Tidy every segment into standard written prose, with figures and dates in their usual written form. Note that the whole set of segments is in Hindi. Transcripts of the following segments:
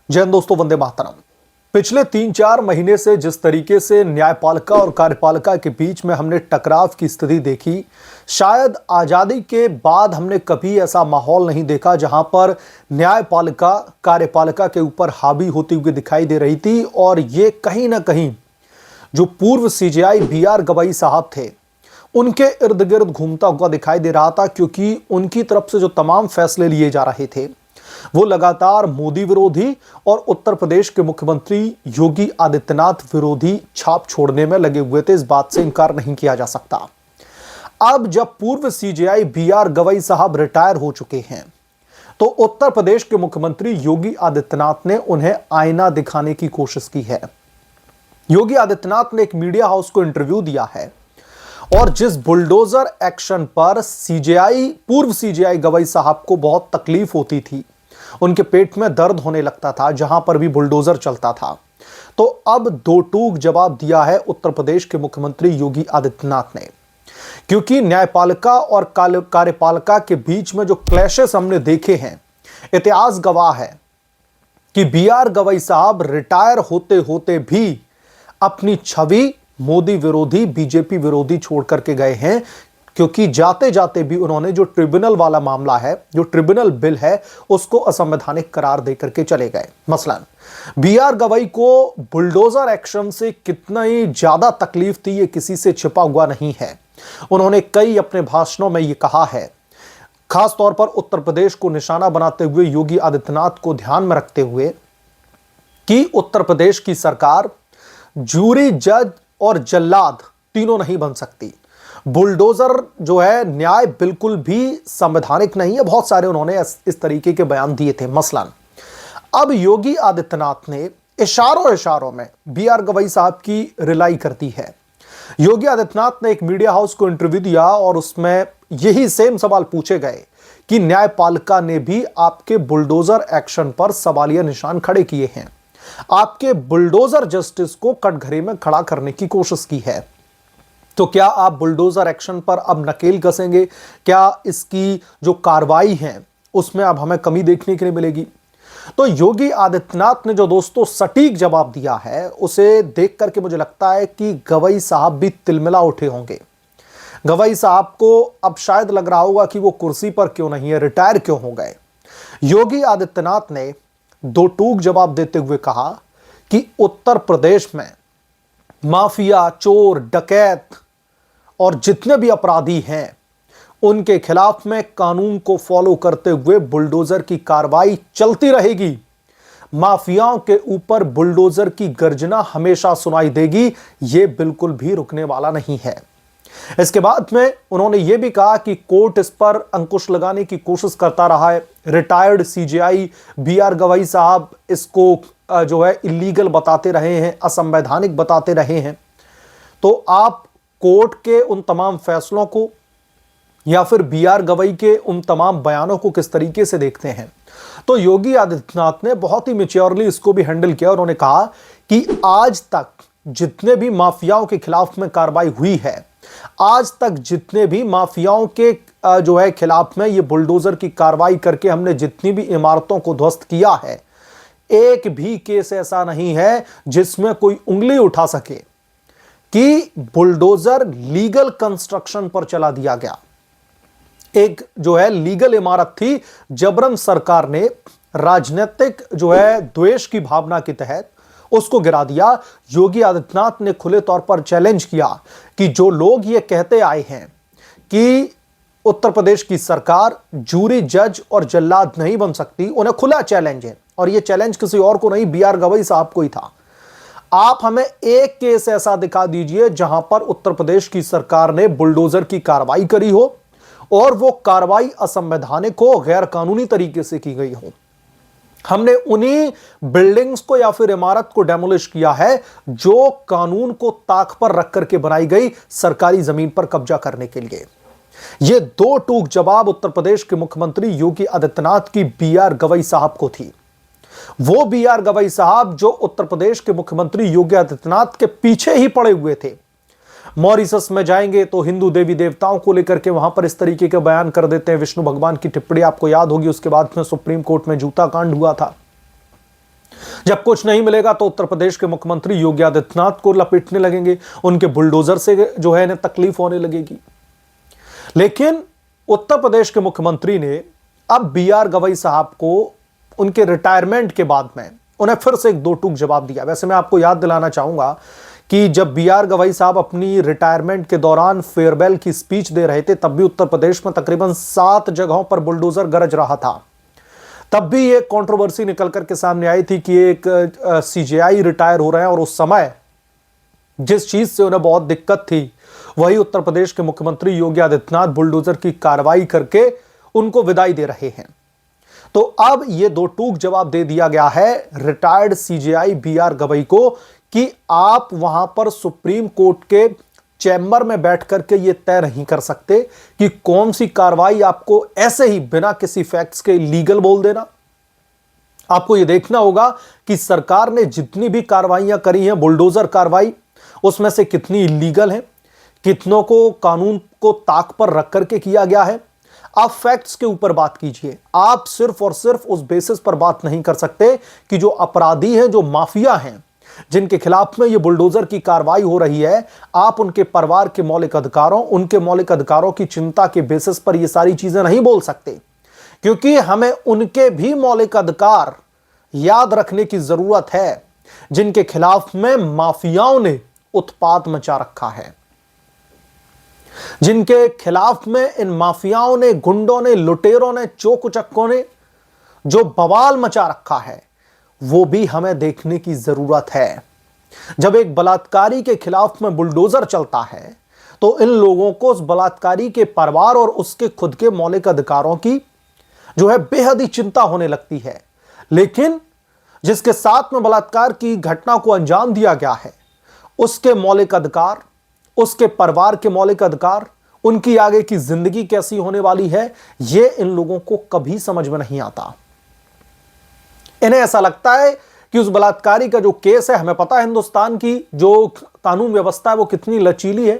जय हिंद दोस्तों, वंदे मातरम। पिछले 3-4 महीने से जिस तरीके से न्यायपालिका और कार्यपालिका के बीच में हमने टकराव की स्थिति देखी, शायद आजादी के बाद हमने कभी ऐसा माहौल नहीं देखा जहां पर न्यायपालिका कार्यपालिका के ऊपर हावी होती हुई दिखाई दे रही थी। और ये कहीं ना कहीं जो पूर्व सीजेआई BR गवई साहब थे, उनके इर्द गिर्द घूमता हुआ दिखाई दे रहा था, क्योंकि उनकी तरफ से जो तमाम फैसले लिए जा रहे थे वो लगातार मोदी विरोधी और उत्तर प्रदेश के मुख्यमंत्री योगी आदित्यनाथ विरोधी छाप छोड़ने में लगे हुए थे। इस बात से इनकार नहीं किया जा सकता। अब जब पूर्व सीजेआई BR गवई साहब रिटायर हो चुके हैं, तो उत्तर प्रदेश के मुख्यमंत्री योगी आदित्यनाथ ने उन्हें आईना दिखाने की कोशिश की है। योगी आदित्यनाथ ने एक मीडिया हाउस को इंटरव्यू दिया है और जिस बुलडोजर एक्शन पर पूर्व सीजेआई गवई साहब को बहुत तकलीफ होती थी, उनके पेट में दर्द होने लगता था जहां पर भी बुलडोजर चलता था, तो अब दो टूक जवाब दिया है उत्तर प्रदेश के मुख्यमंत्री योगी आदित्यनाथ ने। क्योंकि न्यायपालिका और कार्यपालिका के बीच में जो क्लैशेस हमने देखे हैं, इतिहास गवाह है कि BR गवई साहब रिटायर होते होते भी अपनी छवि मोदी विरोधी, बीजेपी विरोधी छोड़ करके गए हैं। क्योंकि जाते जाते भी उन्होंने जो ट्रिब्यूनल वाला मामला है, जो ट्रिब्यूनल बिल है, उसको असंवैधानिक करार देकर के चले गए। मसलन BR गवई को बुलडोजर एक्शन से कितना ही ज्यादा तकलीफ थी, ये किसी से छिपा हुआ नहीं है। उन्होंने कई अपने भाषणों में ये कहा है, खास तौर पर उत्तर प्रदेश को निशाना बनाते हुए, योगी आदित्यनाथ को ध्यान में रखते हुए, कि उत्तर प्रदेश की सरकार जूरी, जज और जल्लाद तीनों नहीं बन सकती। बुलडोजर जो है न्याय बिल्कुल भी संवैधानिक नहीं है। बहुत सारे उन्होंने इस तरीके के बयान दिए थे। मसलन अब योगी आदित्यनाथ ने इशारों में BR गवई साहब की रिलाई कर दी है। योगी आदित्यनाथ ने एक मीडिया हाउस को इंटरव्यू दिया और उसमें यही सेम सवाल पूछे गए कि न्यायपालिका ने भी आपके बुलडोजर एक्शन पर सवालिया निशान खड़े किए हैं, आपके बुलडोजर जस्टिस को कटघरे में खड़ा करने की कोशिश की है, तो क्या आप बुलडोजर एक्शन पर अब नकेल कसेंगे? क्या इसकी जो कार्रवाई है उसमें अब हमें कमी देखने के लिए मिलेगी? तो योगी आदित्यनाथ ने जो दोस्तों सटीक जवाब दिया है, उसे देख करके मुझे लगता है कि गवई साहब भी तिलमिला उठे होंगे। गवई साहब को अब शायद लग रहा होगा कि वो कुर्सी पर क्यों नहीं है, रिटायर क्यों हो गए। योगी आदित्यनाथ ने दो टूक जवाब देते हुए कहा कि उत्तर प्रदेश में माफिया, चोर, डकैत और जितने भी अपराधी हैं, उनके खिलाफ में कानून को फॉलो करते हुए बुलडोजर की कार्रवाई चलती रहेगी। माफियाओं के ऊपर बुलडोजर की गर्जना हमेशा सुनाई देगी, यह बिल्कुल भी रुकने वाला नहीं है। इसके बाद में उन्होंने यह भी कहा कि कोर्ट इस पर अंकुश लगाने की कोशिश करता रहा है। रिटायर्ड सीजेआई BR गवई साहब इसको जो है इलीगल बताते रहे हैं, असंवैधानिक बताते रहे हैं। तो आप कोर्ट के उन तमाम फैसलों को या फिर BR गवई के उन तमाम बयानों को किस तरीके से देखते हैं? तो योगी आदित्यनाथ ने बहुत ही मैच्योरली इसको भी हैंडल किया। उन्होंने कहा कि आज तक जितने भी माफियाओं के खिलाफ में कार्रवाई हुई है, आज तक जितने भी माफियाओं के जो है खिलाफ में ये बुलडोजर की कार्रवाई करके हमने जितनी भी इमारतों को ध्वस्त किया है, एक भी केस ऐसा नहीं है जिसमें कोई उंगली उठा सके कि बुलडोजर लीगल कंस्ट्रक्शन पर चला दिया गया। एक जो है लीगल इमारत थी, जबरन सरकार ने राजनीतिक जो है द्वेष की भावना के तहत उसको गिरा दिया। योगी आदित्यनाथ ने खुले तौर पर चैलेंज किया कि जो लोग ये कहते आए हैं कि उत्तर प्रदेश की सरकार जूरी, जज और जल्लाद नहीं बन सकती, उन्हें खुला चैलेंज है। और ये चैलेंज किसी और को नहीं, BR गवई साहब को ही था। आप हमें एक केस ऐसा दिखा दीजिए जहां पर उत्तर प्रदेश की सरकार ने बुलडोजर की कार्रवाई करी हो और वो कार्रवाई असंवैधानिक हो, गैर कानूनी तरीके से की गई हो। हमने उन्हीं बिल्डिंग्स को या फिर इमारत को डेमोलिश किया है जो कानून को ताक पर रख करके बनाई गई, सरकारी जमीन पर कब्जा करने के लिए। ये दो टूक जवाब उत्तर प्रदेश के मुख्यमंत्री योगी आदित्यनाथ की BR गवई साहब को थी। वो BR गवई साहब जो उत्तर प्रदेश के मुख्यमंत्री योगी आदित्यनाथ के पीछे ही पड़े हुए थे। मॉरिशस में जाएंगे तो हिंदू देवी देवताओं को लेकर के वहां पर इस तरीके के बयान कर देते हैं। विष्णु भगवान की टिप्पणी आपको याद होगी, उसके बाद में सुप्रीम कोर्ट में जूता कांड हुआ था। जब कुछ नहीं मिलेगा तो उत्तर प्रदेश के मुख्यमंत्री योगी आदित्यनाथ को लपेटने लगेंगे, उनके बुलडोजर से जो है इन्हें तकलीफ होने लगेगी। लेकिन उत्तर प्रदेश के मुख्यमंत्री ने अब बी.आर. गवई साहब को उनके रिटायरमेंट के बाद में उन्हें फिर से एक दो टूक जवाब दिया। वैसे मैं आपको याद दिलाना चाहूंगा कि जब बी.आर. गवई साहब अपनी रिटायरमेंट के दौरान फेयरवेल की स्पीच दे रहे थे, तब भी उत्तर प्रदेश में तकरीबन 7 जगहों पर बुलडोजर गरज रहा था। तब भी एक कंट्रोवर्सी निकल करके सामने आई थी कि एक सीजेआई रिटायर हो रहे हैं और उस समय जिस चीज से उन्हें बहुत दिक्कत थी वही उत्तर प्रदेश के मुख्यमंत्री योगी आदित्यनाथ बुलडोजर की कार्रवाई करके उनको विदाई दे रहे हैं। तो अब यह दो टूक जवाब दे दिया गया है रिटायर्ड सीजेआई बी.आर. गवई को कि आप वहां पर सुप्रीम कोर्ट के चैम्बर में बैठ करके यह तय नहीं कर सकते कि कौन सी कार्रवाई आपको ऐसे ही बिना किसी फैक्ट्स के लीगल बोल देना। आपको यह देखना होगा कि सरकार ने जितनी भी कार्रवाइयां करी हैं, बुलडोजर कार्रवाई, उसमें से कितनी इलीगल है, कितनों को कानून को ताक पर रख करके किया गया है। आप फैक्ट्स के ऊपर बात कीजिए। आप सिर्फ और सिर्फ उस बेसिस पर बात नहीं कर सकते कि जो अपराधी हैं, जो माफिया हैं, जिनके खिलाफ में ये बुलडोजर की कार्रवाई हो रही है, आप उनके परिवार के मौलिक अधिकारों, उनके मौलिक अधिकारों की चिंता के बेसिस पर ये सारी चीजें नहीं बोल सकते, क्योंकि हमें उनके भी मौलिक अधिकार याद रखने की जरूरत है जिनके खिलाफ में माफियाओं ने उत्पात मचा रखा है, जिनके खिलाफ में इन माफियाओं ने, गुंडों ने, लुटेरों ने, चोर-उचक्कों ने जो बवाल मचा रखा है, वो भी हमें देखने की जरूरत है। जब एक बलात्कारी के खिलाफ में बुलडोजर चलता है तो इन लोगों को उस बलात्कारी के परिवार और उसके खुद के मौलिक अधिकारों की जो है बेहद ही चिंता होने लगती है। लेकिन जिसके साथ में बलात्कार की घटना को अंजाम दिया गया है, उसके मौलिक अधिकार, उसके परिवार के मौलिक अधिकार, उनकी आगे की जिंदगी कैसी होने वाली है, यह इन लोगों को कभी समझ में नहीं आता। इन्हें ऐसा लगता है कि उस बलात्कारी का जो केस है, हमें पता है हिंदुस्तान की जो कानून व्यवस्था है वो कितनी लचीली है,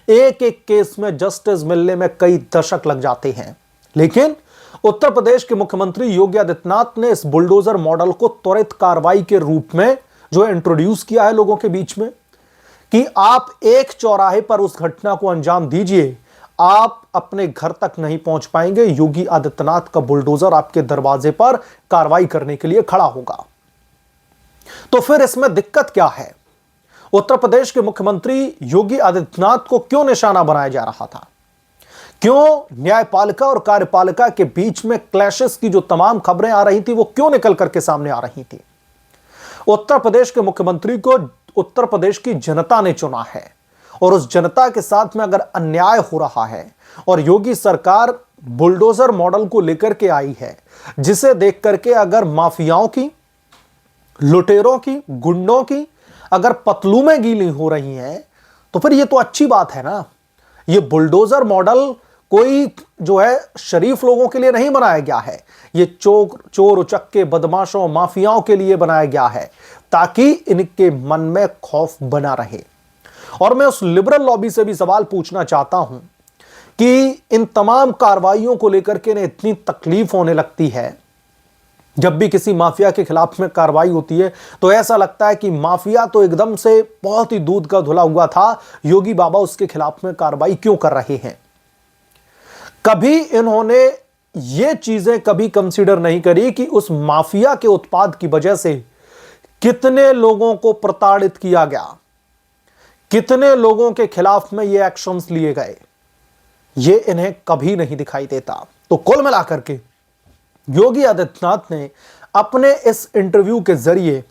एक एक केस में जस्टिस मिलने में कई दशक लग जाते हैं। लेकिन उत्तर प्रदेश के मुख्यमंत्री योगी आदित्यनाथ ने इस बुलडोजर मॉडल को त्वरित कार्रवाई के रूप में जो है इंट्रोड्यूस किया है लोगों के बीच में कि आप एक चौराहे पर उस घटना को अंजाम दीजिए, आप अपने घर तक नहीं पहुंच पाएंगे, योगी आदित्यनाथ का बुलडोजर आपके दरवाजे पर कार्रवाई करने के लिए खड़ा होगा। तो फिर इसमें दिक्कत क्या है? उत्तर प्रदेश के मुख्यमंत्री योगी आदित्यनाथ को क्यों निशाना बनाया जा रहा था? क्यों न्यायपालिका और कार्यपालिका के बीच में क्लैशेस की जो तमाम खबरें आ रही थी वो क्यों निकल करके सामने आ रही थी? उत्तर प्रदेश के मुख्यमंत्री को उत्तर प्रदेश की जनता ने चुना है और उस जनता के साथ में अगर अन्याय हो रहा है और योगी सरकार बुलडोजर मॉडल को लेकर के आई है, जिसे देख करके अगर माफियाओं की, लुटेरों की, गुंडों की अगर पतलूमें गीली हो रही हैं, तो फिर ये तो अच्छी बात है ना। ये बुलडोजर मॉडल कोई जो है शरीफ लोगों के लिए नहीं बनाया गया है, ये चोर उचक्के, बदमाशों, माफियाओं के लिए बनाया गया है ताकि इनके मन में खौफ बना रहे। और मैं उस लिबरल लॉबी से भी सवाल पूछना चाहता हूं कि इन तमाम कार्रवाइयों को लेकर के इन्हें इतनी तकलीफ होने लगती है। जब भी किसी माफिया के खिलाफ में कार्रवाई होती है तो ऐसा लगता है कि माफिया तो एकदम से बहुत ही दूध का धुला हुआ था, योगी बाबा उसके खिलाफ में कार्रवाई क्यों कर रहे हैं? कभी इन्होंने ये चीजें कभी कंसीडर नहीं करी कि उस माफिया के उत्पाद की वजह से कितने लोगों को प्रताड़ित किया गया, कितने लोगों के खिलाफ में ये एक्शंस लिए गए, ये इन्हें कभी नहीं दिखाई देता। तो कुल मिलाकर के योगी आदित्यनाथ ने अपने इस इंटरव्यू के जरिए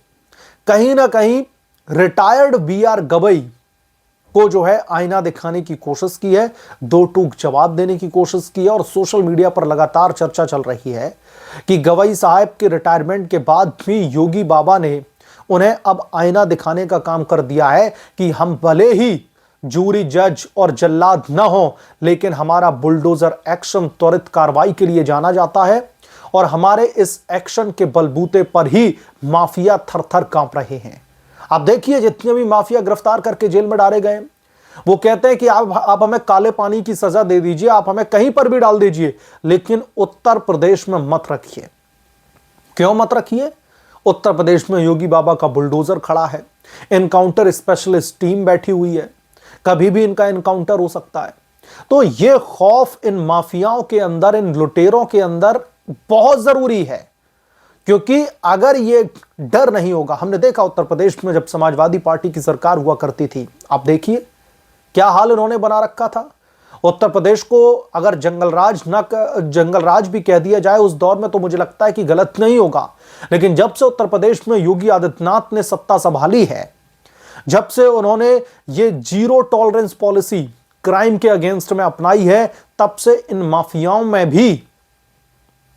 कहीं ना कहीं रिटायर्ड बी.आर. गवई को जो है आईना दिखाने की कोशिश की है, दो टूक जवाब देने की कोशिश की है। और सोशल मीडिया पर लगातार चर्चा चल रही है कि गवई साहब के रिटायरमेंट के बाद भी योगी बाबा ने उन्हें अब आईना दिखाने का काम कर दिया है कि हम भले ही जूरी, जज और जल्लाद न हो, लेकिन हमारा बुलडोजर एक्शन त्वरित कार्रवाई के लिए जाना जाता है और हमारे इस एक्शन के बलबूते पर ही माफिया थर-थर कांप रहे हैं। आप देखिए जितने भी माफिया गिरफ्तार करके जेल में डाले गए, वो कहते हैं कि आप हमें काले पानी की सजा दे दीजिए, आप हमें कहीं पर भी डाल दीजिए, लेकिन उत्तर प्रदेश में मत रखिए। क्यों मत रखिए? उत्तर प्रदेश में योगी बाबा का बुलडोजर खड़ा है, एनकाउंटर स्पेशलिस्ट टीम बैठी हुई है, कभी भी इनका एनकाउंटर हो सकता है। तो यह खौफ इन माफियाओं के अंदर, इन लुटेरों के अंदर बहुत जरूरी है, क्योंकि अगर यह डर नहीं होगा, हमने देखा उत्तर प्रदेश में जब समाजवादी पार्टी की सरकार हुआ करती थी, आप देखिए क्या हाल उन्होंने बना रखा था। उत्तर प्रदेश को अगर जंगल राज भी कह दिया जाए उस दौर में, तो मुझे लगता है कि गलत नहीं होगा। लेकिन जब से उत्तर प्रदेश में योगी आदित्यनाथ ने सत्ता संभाली है, जब से उन्होंने ये जीरो टॉलरेंस पॉलिसी क्राइम के अगेंस्ट में अपनाई है, तब से इन माफियाओं में भी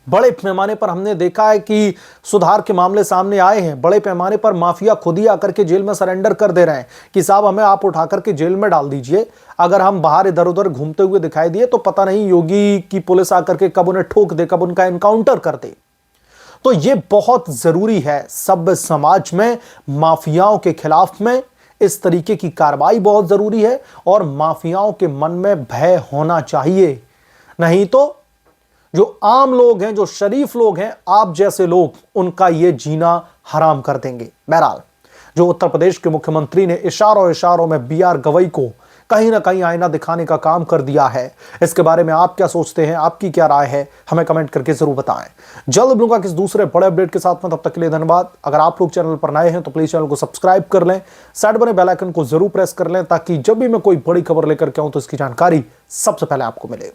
बड़े पैमाने पर हमने देखा है कि सुधार के मामले सामने आए हैं। बड़े पैमाने पर माफिया खुद ही आकर के जेल में सरेंडर कर दे रहे हैं कि साहब हमें आप उठा करके जेल में डाल दीजिए, अगर हम बाहर इधर उधर घूमते हुए दिखाई दिए तो पता नहीं योगी की पुलिस आकर के कब उन्हें ठोक दे, कब उनका एनकाउंटर कर दे। तो यह बहुत जरूरी है सभ्य समाज में माफियाओं के खिलाफ में इस तरीके की कार्रवाई बहुत जरूरी है, और माफियाओं के मन में भय होना चाहिए। नहीं तो जो आम लोग हैं, जो शरीफ लोग हैं, आप जैसे लोग, उनका ये जीना हराम कर देंगे। बहरहाल जो उत्तर प्रदेश के मुख्यमंत्री ने इशारों में बीआर गवई को कहीं ना कहीं आईना दिखाने का काम कर दिया है, इसके बारे में आप क्या सोचते हैं, आपकी क्या राय है, हमें कमेंट करके जरूर बताएं। जल्द मिलूंगा किस दूसरे बड़े अपडेट के साथ में, तब तक के लिए धन्यवाद। अगर आप लोग चैनल पर नए हैं तो प्लीज चैनल को सब्सक्राइब कर लें, साइड बने बेल आइकन को जरूर प्रेस कर लें, ताकि जब भी मैं कोई बड़ी खबर लेकर के आऊं तो इसकी जानकारी सबसे पहले आपको मिले।